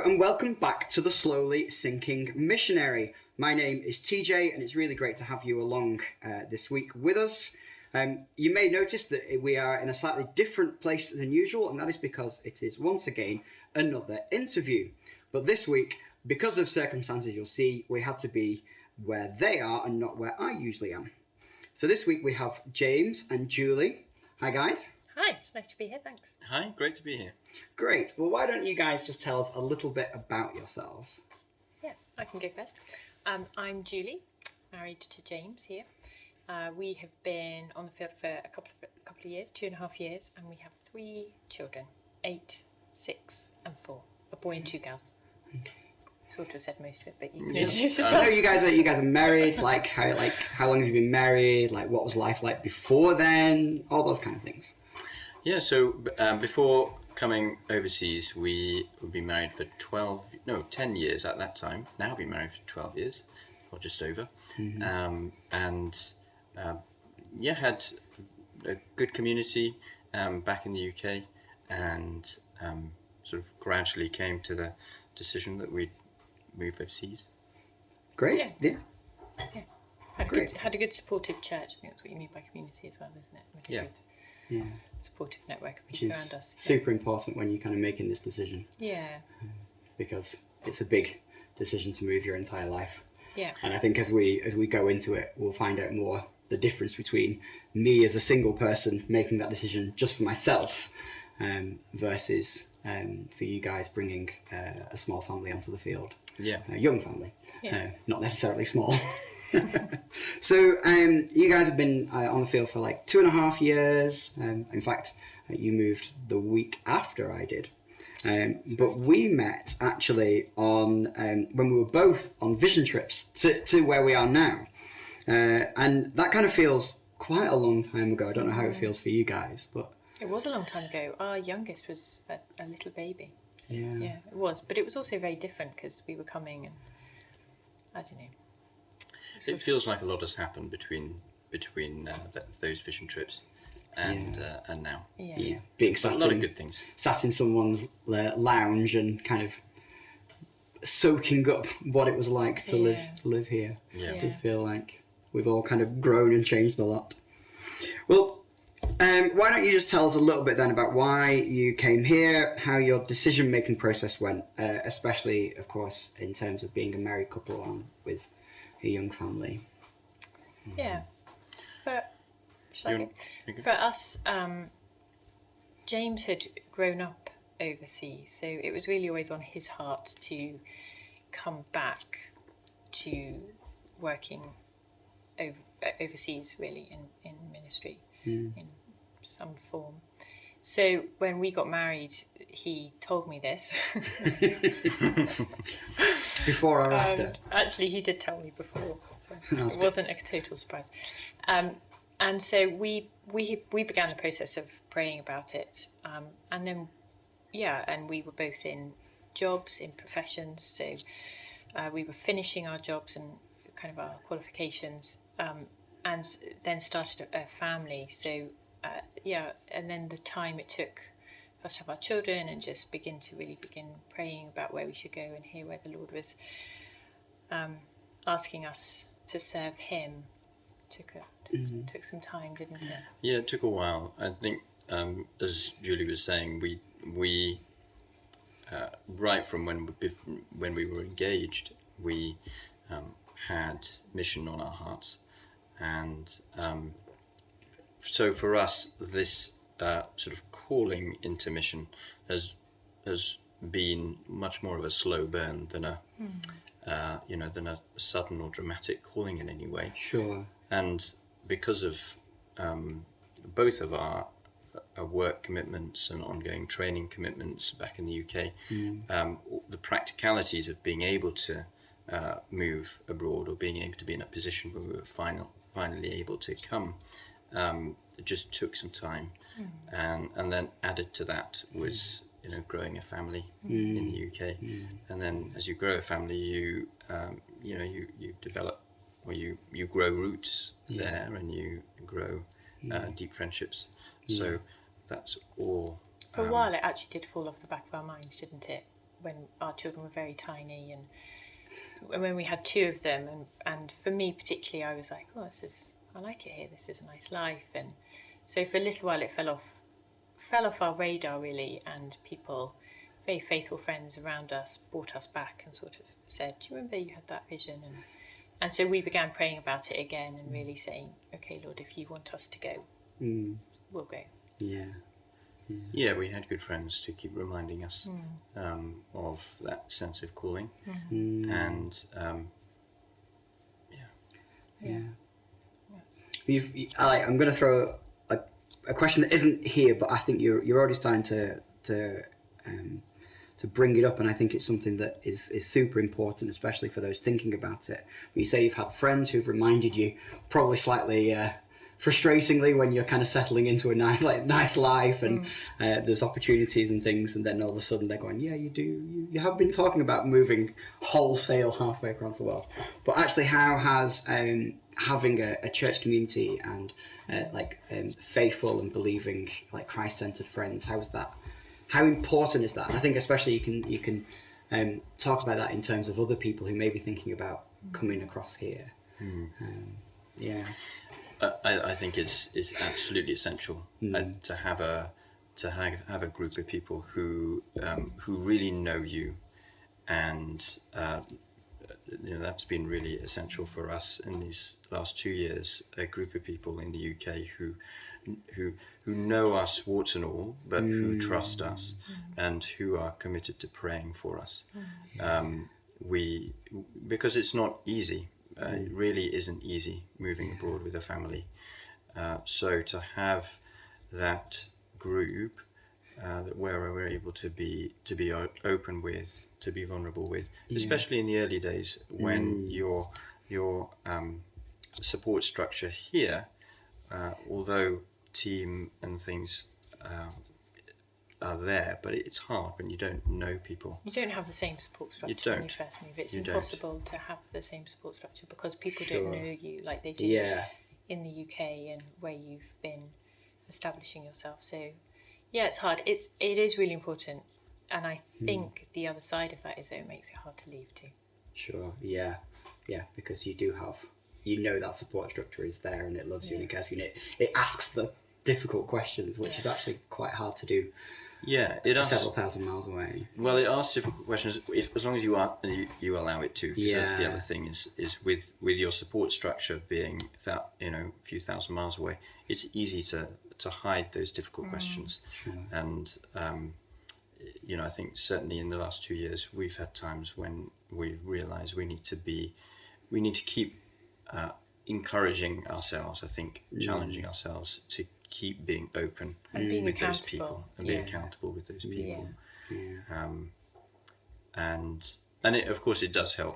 Hello and welcome back to the Slowly Sinking Missionary. My name is TJ and it's really great to have you along this week with us. You may notice that we are in a slightly different place than usual, and that is because it is once again another interview. But this week, because of circumstances you'll see, we had to be where they are and not where I usually am. So this week we have James and Julie. Hi guys. Hi, it's nice to be here, thanks. Hi, great to be here. Great. Well, why don't you guys just tell us a little bit about yourselves? Yeah, I can go first. I'm Julie, married to James here. We have been on the field for a couple of years, 2.5 years, and we have 3 children, 8, 6 and 4, a boy and 2 girls. Sort of said most of it, but you can introduce yourself. I know you guys are married. How long have you been married? Like, what was life like before then? All those kind of things. Yeah, so before coming overseas, we would be married for 10 years at that time. Now we've been married for 12 years, or just over. Mm-hmm. Had a good community back in the UK, and sort of gradually came to the decision that we'd move overseas. Great, yeah. Had a good supportive church. I think that's what you mean by community as well, isn't it? Like a good supportive network of people around us. Super important when you're kind of making this decision. Yeah. Because it's a big decision to move your entire life. Yeah. And I think as we go into it, we'll find out more the difference between me as a single person making that decision just for myself versus for you guys bringing a small family onto the field. Yeah. A young family. Yeah. Not necessarily small. So you guys have been on the field for like 2.5 years. In fact, you moved the week after I did. But we met actually on when we were both on vision trips to where we are now. And that kind of feels quite a long time ago. I don't know how it feels for you guys, but... It was a long time ago. Our youngest was a little baby. So, yeah, it was. But it was also very different because we were coming and... I don't know. It feels like a lot has happened between those vision trips and now. Yeah. Being sat a lot of good things. Sat in someone's lounge and kind of soaking up what it was like to live here. Yeah. It does feel like we've all kind of grown and changed a lot. Well, why don't you just tell us a little bit then about why you came here, how your decision-making process went, especially, of course, in terms of being a married couple on with a young family. Yeah. For us, James had grown up overseas, so it was really always on his heart to come back to working overseas, really, in ministry in some form. So when we got married, he told me this. Before or after? Actually, he did tell me before. So it wasn't a total surprise. And so we began the process of praying about it. And then, and we were both in jobs, in professions. So we were finishing our jobs and kind of our qualifications, and then started a family. So, and then the time it took for us to have our children and just begin praying about where we should go and hear where the Lord was asking us to serve Him took some time, didn't it? Yeah, it took a while. I think, as Julie was saying, we right from when we were engaged, we had mission on our hearts, and so for us, this sort of calling into mission has been much more of a slow burn than a sudden or dramatic calling in any way. Sure. And because of both of our work commitments and ongoing training commitments back in the UK, the practicalities of being able to move abroad or being able to be in a position where we were finally able to come, it just took some time. And then added to that was growing a family in the UK. And then as you grow a family, you develop, or you grow roots there, and you grow deep friendships. So that's all. For a while, it actually did fall off the back of our minds, didn't it? when our children were very tiny, and when we had 2 of them, and for me particularly, I was like, oh, I like it here. This is a nice life, and so for a little while it fell off our radar really, and people, very faithful friends around us, brought us back and sort of said, do you remember you had that vision? And so we began praying about it again and really saying, okay, Lord, if you want us to go, we'll go. Yeah. Yeah, we had good friends to keep reminding us of that sense of calling, and I'm going to throw a question that isn't here, but I think you're already starting to bring it up, and I think it's something that is super important, especially for those thinking about it. You say you've had friends who've reminded you, probably slightly frustratingly, when you're kind of settling into a nice life and there's opportunities and things, and then all of a sudden they're going, yeah, you have been talking about moving wholesale halfway across the world. But actually, how has having a church community and faithful and believing, like, Christ-centered friends, how important is that? And I think especially you can talk about that in terms of other people who may be thinking about coming across here. I think it's absolutely essential to have a group of people who really know you, and that's been really essential for us in these last 2 years. A group of people in the UK who know us warts and all, but who trust us and who are committed to praying for us. Because it's not easy. It really isn't easy moving abroad with a family. So to have that group where we're able to be open with, to be vulnerable with, especially in the early days when your support structure here, although team and things are there, but it's hard when you don't know people. You don't have the same support structure when you first move. It's impossible to have the same support structure because people don't know you like they do in the UK and where you've been establishing yourself. So yeah, it's hard. It is really important, and I think the other side of that is that it makes it hard to leave too. Sure. Yeah, because you do have, that support structure is there and it loves you and it cares for you, and it asks the difficult questions, which is actually quite hard to do. Yeah, it asks several thousand miles away. Well, it asks difficult questions as long as you allow it to. Because that's the other thing is with your support structure being a few thousand miles away, it's easy to hide those difficult questions. Sure. And I think certainly in the last 2 years we've had times when we realised we need to keep encouraging ourselves. I think challenging ourselves to keep being open with those people and be accountable with those people. And it, of course, it does help,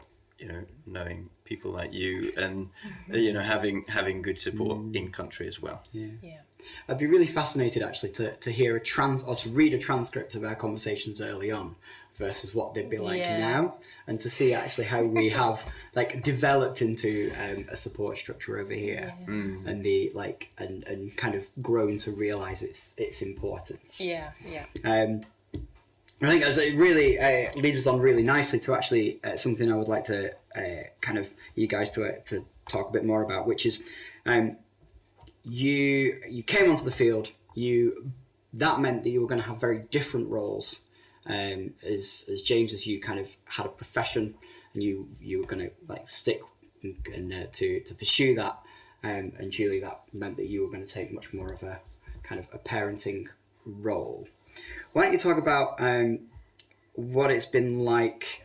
knowing people like you and having good support in country as well. I'd be really fascinated actually to hear or to read a transcript of our conversations early on versus what they'd be like now, and to see actually how we have developed into a support structure over here, and and kind of grown to realize its importance. I think as it really leads us on really nicely to actually something I would like to kind of you guys to talk a bit more about, which is you came onto the field. That meant that you were going to have very different roles. As James, as you kind of had a profession and you were going to stick and to pursue that, and Julie, that meant that you were going to take much more of a kind of a parenting role. Why don't you talk about what it's been like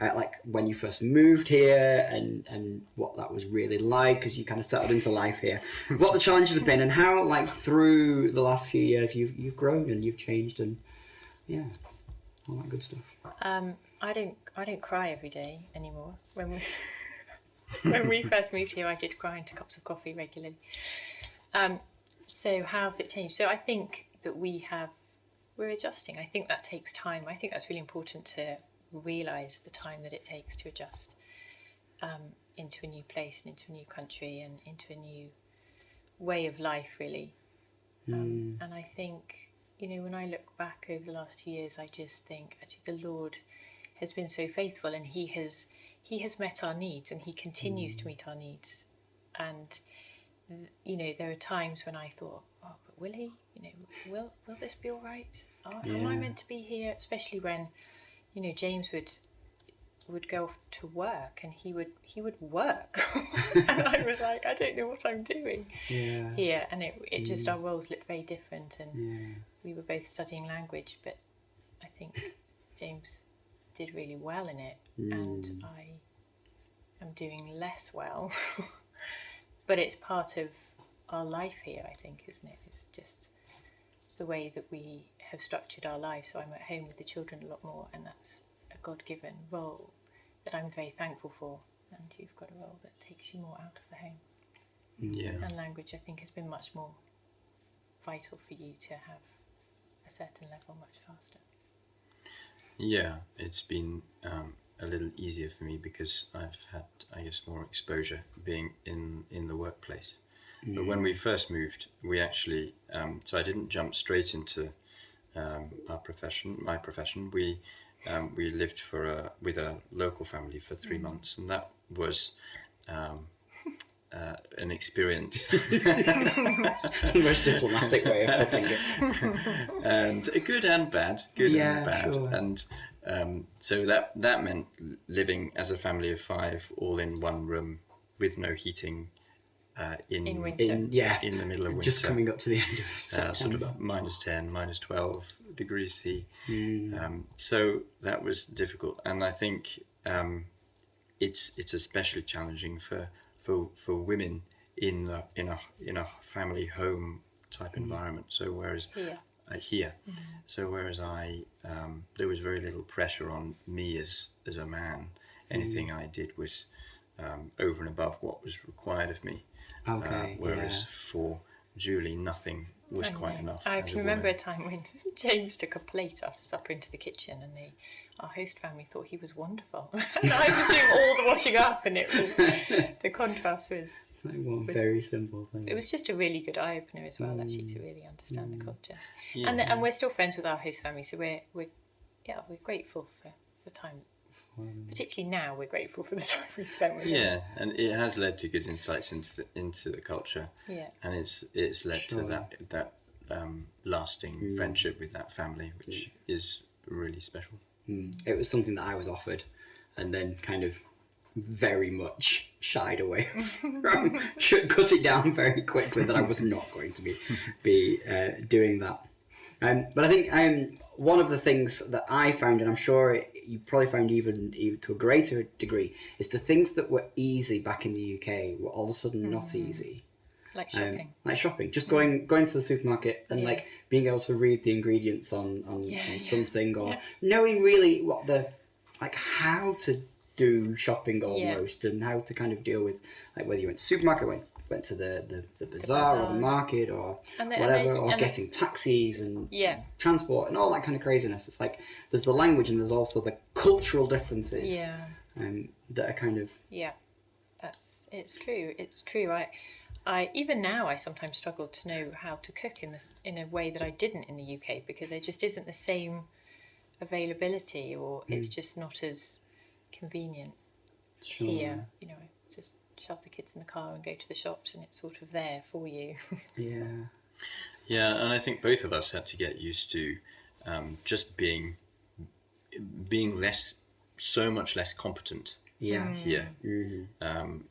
when you first moved here and what that was really like as you kind of settled into life here, what the challenges have been, and how through the last few years you've grown and you've changed, and all that good stuff. I don't cry every day anymore. When we first moved here, I did cry into cups of coffee regularly. So how's it changed? So I think that we're adjusting. I think that takes time. I think that's really important to realise the time that it takes to adjust into a new place and into a new country and into a new way of life, really. And I think, when I look back over the last 2 years, I just think actually the Lord has been so faithful, and he has met our needs, and he continues to meet our needs. And you know, there are times when I thought, oh, but will he? You know, will this be all right? Am I meant to be here? Especially when, you know, James would go off to work, and he would work, and I was like, I don't know what I'm doing here. And it just, our roles looked very different, and we were both studying language, but I think James did really well in it, and I am doing less well. But it's part of our life here, I think, isn't it? It's just the way that we have structured our lives. So I'm at home with the children a lot more, and that's a God-given role that I'm very thankful for. And you've got a role that takes you more out of the home. Yeah. And language, I think, has been much more vital for you to have a certain level much faster. Yeah, it's been a little easier for me because I've had, I guess, more exposure being in the workplace. But when we first moved, we actually, so I didn't jump straight into my profession. We lived with a local family for 3 months, and that was an experience. The most diplomatic way of putting it. And good and bad. Sure. And so that meant living as a family of 5, all in one room with no heating In winter. in the middle of winter. Just coming up to the end of September. Sort of -10, -12 degrees C. So that was difficult, and I think it's especially challenging for women in a family home type environment. So whereas here, so whereas there was very little pressure on me as a man. Anything I did was over and above what was required of me. Okay. Whereas for Julie, nothing was quite enough. I as can remember a time when James took a plate after supper into the kitchen, and our host family thought he was wonderful. And I was doing all the washing up, and it was, the contrast was very simple thing. It was just a really good eye opener as well, actually, to really understand the culture. Yeah. And we're still friends with our host family, so we're grateful for the time. Particularly now, we're grateful for the time we spent with them. Yeah, and it has led to good insights into the culture. Yeah, and it's led to that lasting friendship with that family, which is really special. It was something that I was offered, and then kind of very much shied away from. Cut it down very quickly that I was not going to be doing that. But I think one of the things that I found, and I'm sure you probably found even to a greater degree, is the things that were easy back in the UK were all of a sudden not easy. like shopping. Like shopping, just going to the supermarket and like being able to read the ingredients on something, or knowing really what how to do shopping almost, and how to kind of deal with, like, whether you went to the supermarket, went to the bazaar or the market or getting taxis and transport and all that kind of craziness. It's like there's the language and there's also the cultural differences that are kind of it's true. I even now I sometimes struggle to know how to cook in a way that I didn't in the UK, because there just isn't the same availability, or it's just not as convenient here. You know, just shove the kids in the car and go to the shops, and it's sort of there for you. Yeah, and I think both of us had to get used to just being so much less competent here. You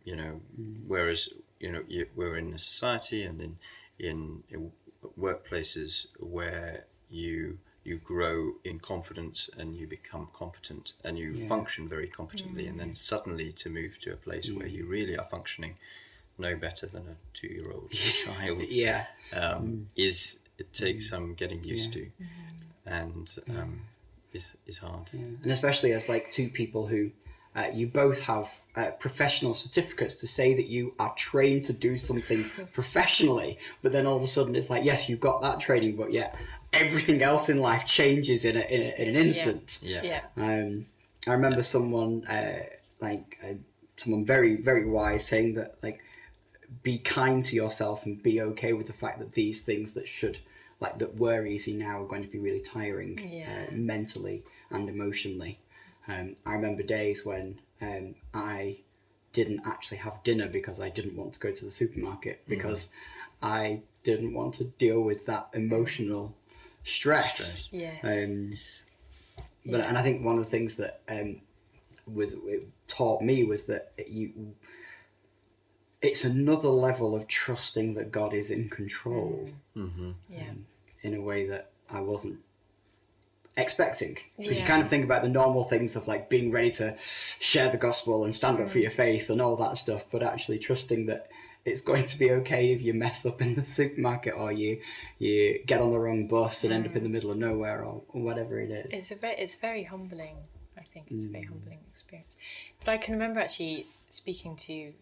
know, whereas, you know, we're in a society and in workplaces where you grow in confidence and you become competent and you function very competently, and then suddenly to move to a place where you really are functioning no better than a 2-year-old child it takes some getting used to, and is hard. And especially as like two people who you both have professional certificates to say that you are trained to do something professionally, but then all of a sudden it's like, yes, you've got that training, but everything else in life changes in an instant. I remember someone someone very, very wise saying that, like, be kind to yourself and be okay with the fact that these things that were easy now are going to be really tiring mentally and emotionally. I remember days when I didn't actually have dinner because I didn't want to go to the supermarket because I didn't want to deal with that emotional stress. Yes. But and I think one of the things that it taught me was that it's another level of trusting that God is in control in a way that I wasn't expecting. Because you kind of think about the normal things of like being ready to share the gospel and stand up for your faith and all that stuff, but actually trusting that it's going to be okay if you mess up in the supermarket or you get on the wrong bus and end up in the middle of nowhere or whatever it is. It's very humbling. I think it's a very humbling experience. But I can remember actually speaking to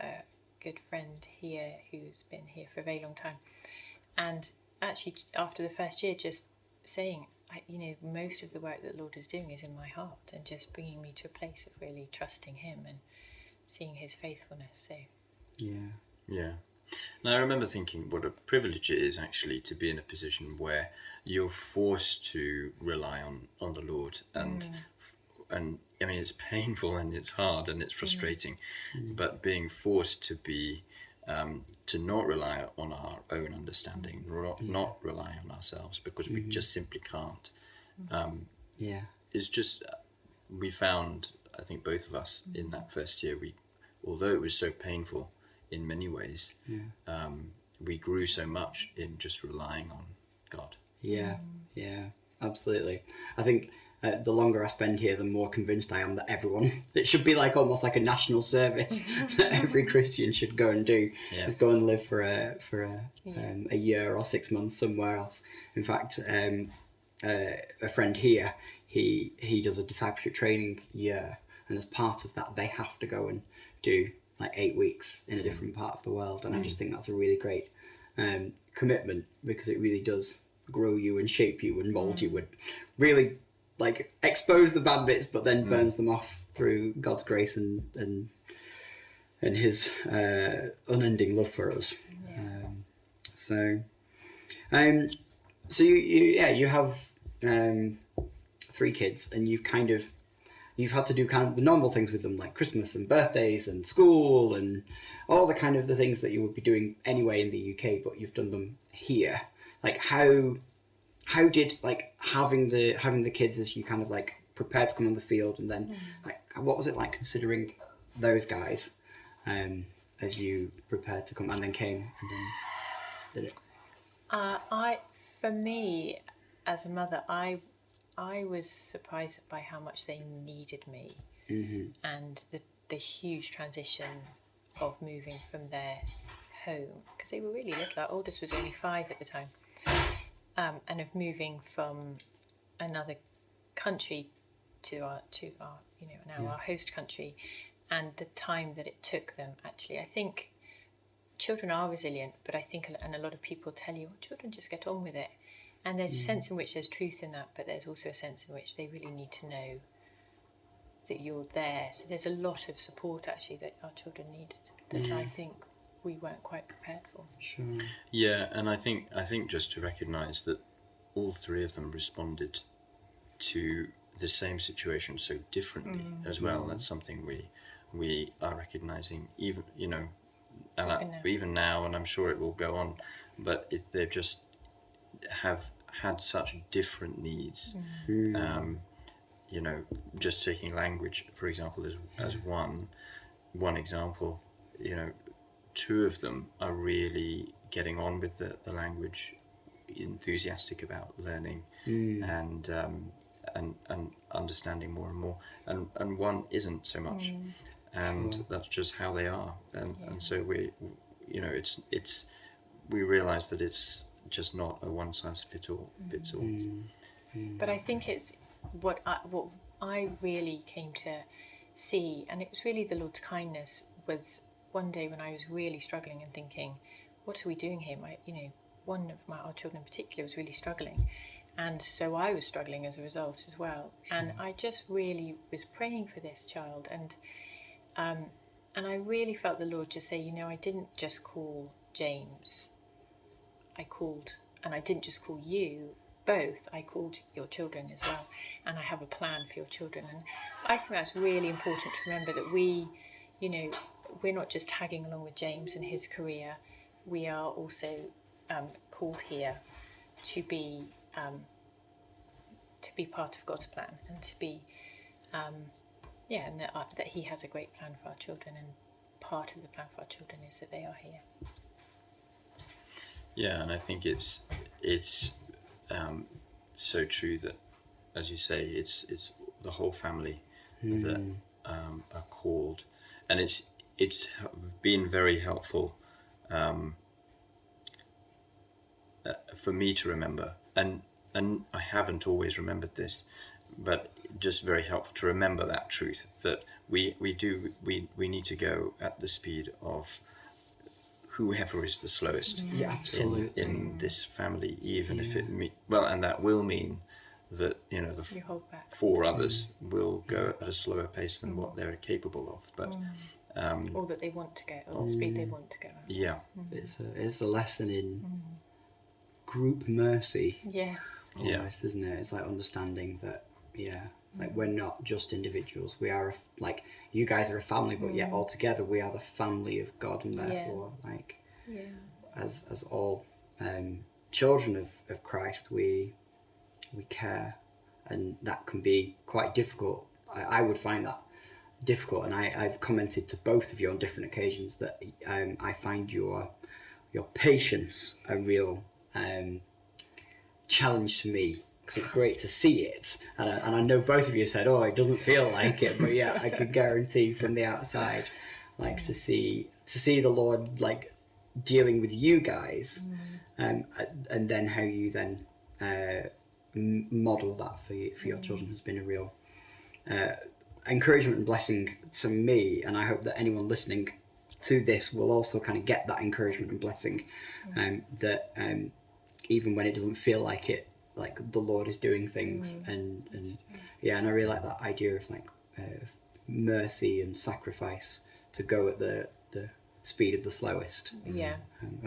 a good friend here who's been here for a very long time, and actually after the first year just saying, most of the work that the Lord is doing is in my heart and just bringing me to a place of really trusting him and seeing his faithfulness. So Yeah. And I remember thinking what a privilege it is actually to be in a position where you're forced to rely on the Lord, and I mean it's painful and it's hard and it's frustrating, but being forced to be to not rely on our own understanding, not rely on ourselves because we just simply can't. It's just we found, I think both of us in that first year, although it was so painful in many ways, we grew so much in just relying on God. Yeah, absolutely. I think the longer I spend here, the more convinced I am that it should be like almost like a national service that every Christian should go and do, is go and live for a year or 6 months somewhere else. In fact, a friend here, he does a discipleship training year, and as part of that, they have to go and do like 8 weeks in a different part of the world, and I just think that's a really great commitment, because it really does grow you and shape you and mold you and really like expose the bad bits, but then burns them off through God's grace and his unending love for us. So you have 3 kids, and you've had to do kind of the normal things with them, like Christmas and birthdays and school and all the kind of the things that you would be doing anyway in the UK, but you've done them here. Like how did like having the kids as you kind of like prepared to come on the field, and then like what was it like considering those guys as you prepared to come and then came and then did it? For me as a mother, I was surprised by how much they needed me, and the huge transition of moving from their home, because they were really little. Our oldest was only 5 at the time, and of moving from another country to our our host country, and the time that it took them. Actually, I think children are resilient, but I think, and a lot of people tell you, children just get on with it. And there's a sense in which there's truth in that, but there's also a sense in which they really need to know that you're there. So there's a lot of support actually that our children needed that I think we weren't quite prepared for. Sure. Yeah, and I think just to recognise that all 3 of them responded to the same situation so differently as well. That's something we are recognising, even even now, and I'm sure it will go on. But they just have had such different needs. Just taking language, for example, as one example, 2 of them are really getting on with the language, enthusiastic about learning and understanding more and more, and one isn't so much, and that's just how they are, and so we realise that it's just not a one size fits all. But I think it's what I really came to see, and it was really the Lord's kindness, was one day when I was really struggling and thinking, what are we doing here? One of our children in particular was really struggling, and so I was struggling as a result as well. And I just really was praying for this child, and I really felt the Lord just say, I didn't just call James, I called, and I didn't just call you, both, I called your children as well, and I have a plan for your children. And I think that's really important to remember, that we, we're not just tagging along with James and his career. We are also called here to be part of God's plan, and to be, and that He has a great plan for our children, and part of the plan for our children is that they are here. Yeah, and I think it's so true that, as you say, it's the whole family that are called, and it's been very helpful for me to remember, and I haven't always remembered this, but just very helpful to remember that truth, that we need to go at the speed of whoever is the slowest in this family, even if it and that will mean that You hold back. 4 others will go at a slower pace than what they're capable of, but or that they want to go, or the speed they want to go at. yeah, it's a lesson in group mercy. Yes. Almost, isn't it? It's like understanding that, like we're not just individuals. We are like you guys are a family, but yet all together we are the family of God, and therefore, as all children of Christ, we care, and that can be quite difficult. I would find that difficult, and I've commented to both of you on different occasions that I find your patience a real challenge to me, because it's great to see it, and I know both of you said, oh, it doesn't feel like it, but I can guarantee from the outside, like to see the Lord like dealing with you guys, and then how you then model that for your children has been a real encouragement and blessing to me, and I hope that anyone listening to this will also kind of get that encouragement and blessing, that even when it doesn't feel like it, like the Lord is doing things, and I really like that idea of like mercy and sacrifice to go at the speed of the slowest. And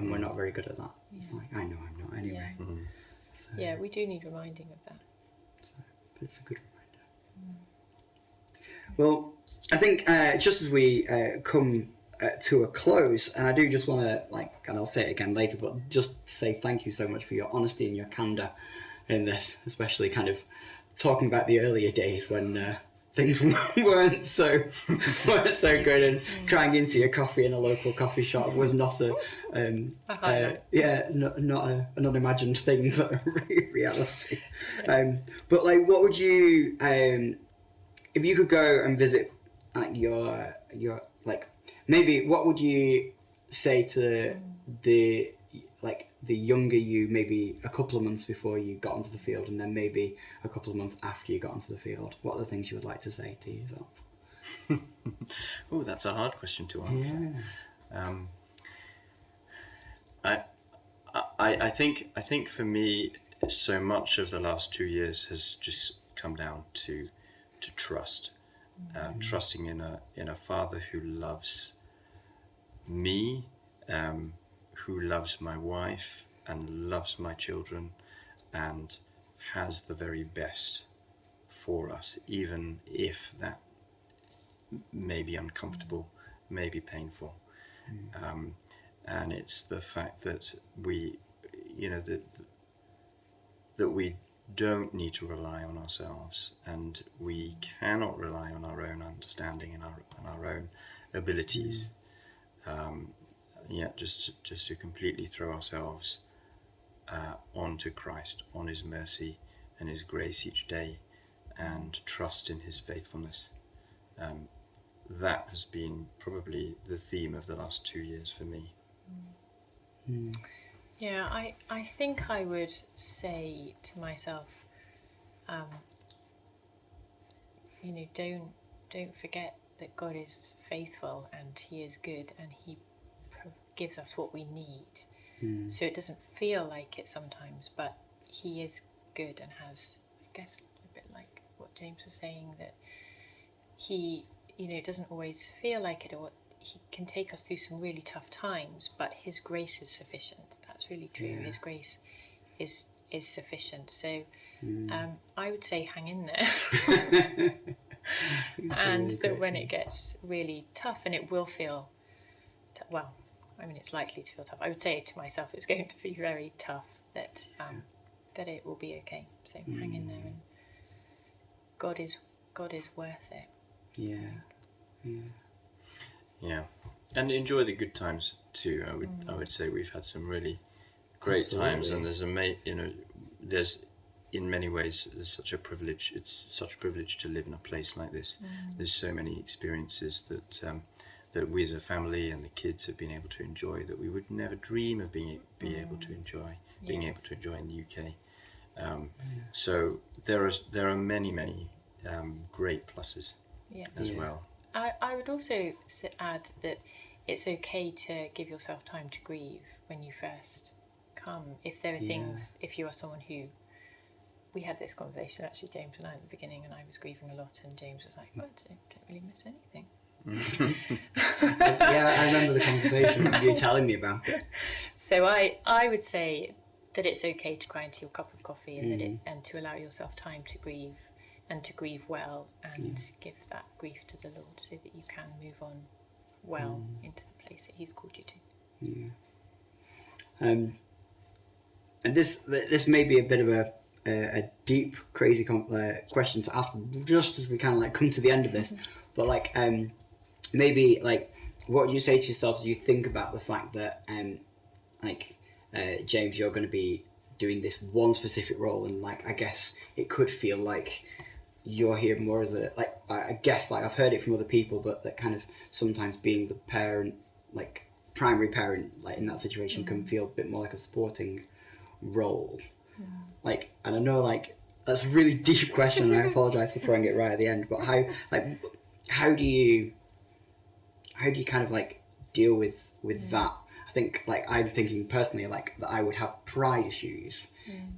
we're not very good at that. Like, I know I'm not anyway. So, we do need reminding of that. So, but it's a good reminder. Well, I think just as we come to a close, and I do just want to, and I'll say it again later, but just say thank you so much for your honesty and your candour in this, especially kind of talking about the earlier days when things weren't so good, and crying into your coffee in a local coffee shop was not an unimagined thing, but a reality. But like, what would you, if you could go and visit your like, maybe what would you say to the younger you, maybe a couple of months before you got onto the field, and then maybe a couple of months after you got onto the field? What are the things you would like to say to yourself? Oh, that's a hard question to answer. I think for me, so much of the last 2 years has just come down to trust, trusting in a Father who loves me, who loves my wife and loves my children, and has the very best for us, even if that may be uncomfortable, may be painful. And it's the fact that we, that we don't need to rely on ourselves, and we cannot rely on our own understanding and our own abilities. Just to completely throw ourselves onto Christ, on His mercy and His grace each day, and trust in His faithfulness. That has been probably the theme of the last 2 years for me. Yeah, I think I would say to myself, don't forget that God is faithful and He is good, and He gives us what we need. So it doesn't feel like it sometimes, but He is good and has, I guess, a bit like what James was saying, that He, it doesn't always feel like it, or He can take us through some really tough times, but His grace is sufficient. That's really true. His grace is is sufficient. So I would say hang in there. And really that when it gets really tough, and it will feel, well, I mean, it's likely to feel tough. I would say to myself, it's going to be very tough, that it will be okay. So hang in there, and God is worth it. Yeah, and enjoy the good times too. I would say we've had some really great times, and there's in many ways there's such a privilege. It's such a privilege to live in a place like this. There's so many experiences that we as a family and the kids have been able to enjoy that we would never dream of being able to enjoy in the UK. So there are many great pluses as well. I would also add that it's okay to give yourself time to grieve when you first come. If there are things, if you are someone who, we had this conversation actually, James and I, at the beginning, and I was grieving a lot, and James was like, well, I don't really miss anything. Yeah, I remember the conversation, you telling me about it. So I would say that it's okay to cry into your cup of coffee, and and to allow yourself time to grieve, and to grieve well, and give that grief to the Lord, so that you can move on well into the place that He's called you to. And this may be a bit of a deep, crazy question to ask, just as we kind of like come to the end of this. But like, maybe like, what do you say to yourself as you think about the fact that, James, you're going to be doing this one specific role, and like, I guess it could feel like you're here more as a, like, I guess, like, I've heard it from other people, but that kind of sometimes being the parent, like primary parent, like in that situation, can feel a bit more like a supporting role. Like, and I know, like, that's a really deep question, and I apologise for throwing it right at the end, but how do you kind of like deal with that? I think, like, I'm thinking personally, like, that I would have pride issues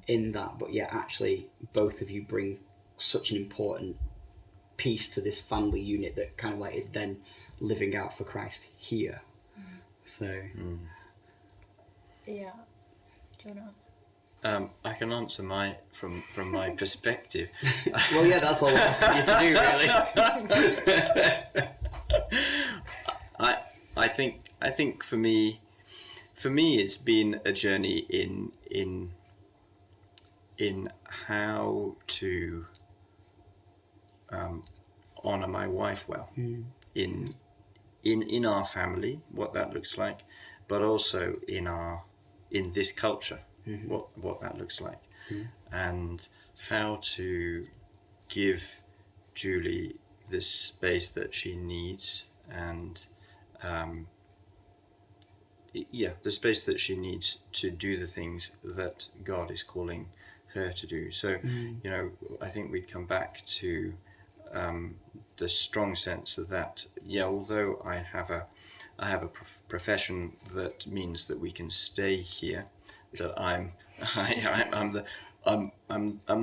in that, but yeah, actually both of you bring such an important piece to this family unit that kind of like is then living out for Christ here. So Yeah. Do you want to? I can answer from my perspective. well, yeah, that's all I'm asking you to do, really. I think for me it's been a journey in how to honor my wife well in our family, what that looks like, but also in this culture, what that looks like, and how to give Julie the space that she needs, and the space that she needs to do the things that God is calling her to do. So, I think we'd come back to the strong sense that, although I have a profession that means that we can stay here, that I'm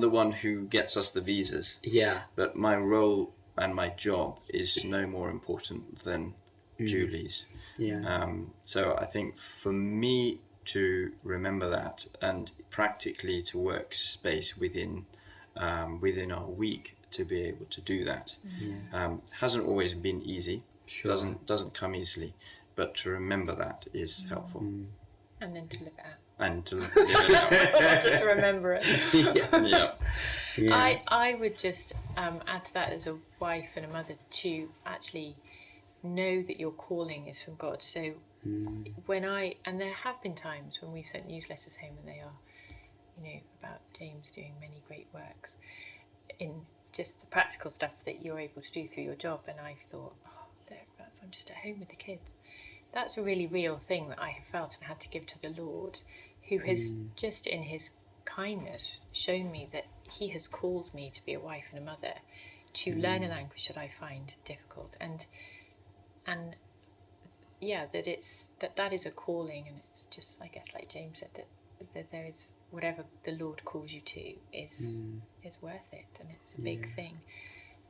the one who gets us the visas. Yeah. But my role and my job is no more important than Julie's. Yeah. So I think for me to remember that, and practically to work space within our week to be able to do that, hasn't always been easy. Sure. Doesn't come easily, but to remember that is helpful. And then to live it out. And to Just remember it. Yeah. I would just add to that, as a wife and a mother, to actually know that your calling is from God. So and there have been times when we've sent newsletters home, and they are, about James doing many great works in just the practical stuff that you're able to do through your job, and I've thought, I'm just at home with the kids. That's a really real thing that I have felt and had to give to the Lord, who has just in His kindness shown me that He has called me to be a wife and a mother, to learn a language that I find difficult, and that is a calling, and it's just, I guess, like James said, that there is, whatever the Lord calls you to is worth it, and it's a big thing,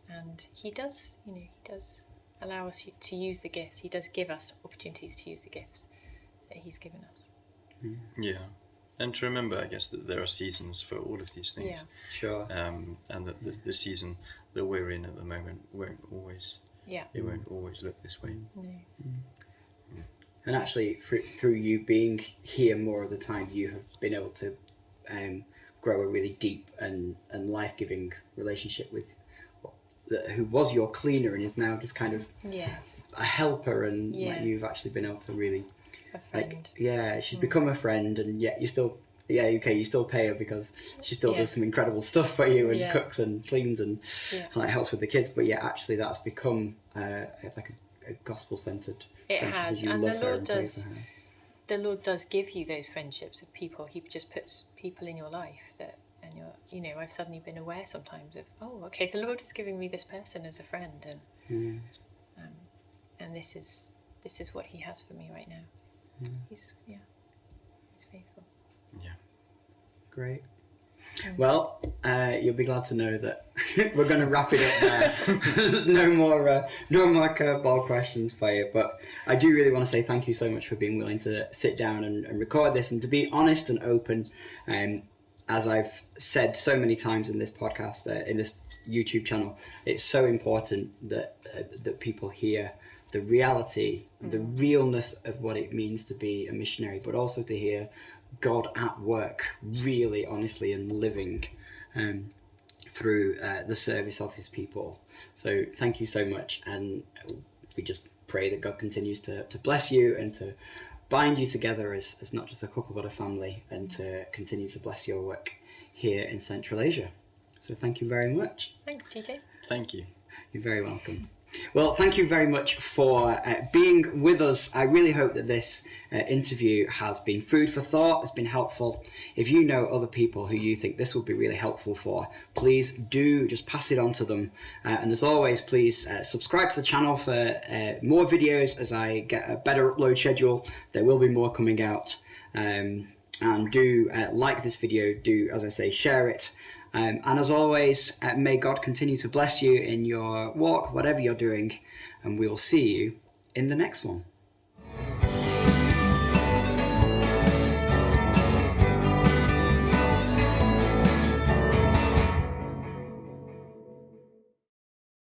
and He does allow us to use the gifts. He does give us opportunities to use the gifts that He's given us. Yeah, and to remember, I guess, that there are seasons for all of these things. Yeah. Sure. And that the season that we're in at the moment won't always look this way. No. And actually, through you being here more of the time, you have been able to grow a really deep and life-giving relationship with who was your cleaner and is now just kind of Yes. a helper, and Yeah. like, you've actually been able to really, A friend. like, she's become a friend, and yet you still, you still pay her because she still does some incredible stuff for you and cooks and cleans and like helps with the kids. But yeah, actually, that's become like a gospel-centered It friendship. has, as you and love the her Lord and pray does. for her. The Lord does give you those friendships of people. He just puts people in your life that, and you're, I've suddenly been aware sometimes of, oh, okay, the Lord is giving me this person as a friend, and this is what He has for me right now. He's faithful. Yeah. Great. Well, you'll be glad to know that we're going to wrap it up there. no more curveball questions for you. But I do really want to say thank you so much for being willing to sit down and record this, and to be honest and open. As I've said so many times in this podcast, in this YouTube channel, it's so important that people hear the reality, the realness of what it means to be a missionary, but also to hear God at work, really honestly and living through the service of His people. So thank you so much, and we just pray that God continues to bless you and to bind you together as not just a couple but a family, and to continue to bless your work here in Central Asia. So thank you very much. Thanks, TJ. Thank you. You're very welcome. Well, thank you very much for being with us. I really hope that this interview has been food for thought, has been helpful. If you know other people who you think this would be really helpful for, please do just pass it on to them. And as always, please subscribe to the channel for more videos as I get a better upload schedule. There will be more coming out. And do like this video, do, as I say, share it. And as always, may God continue to bless you in your walk, whatever you're doing, and we'll see you in the next one.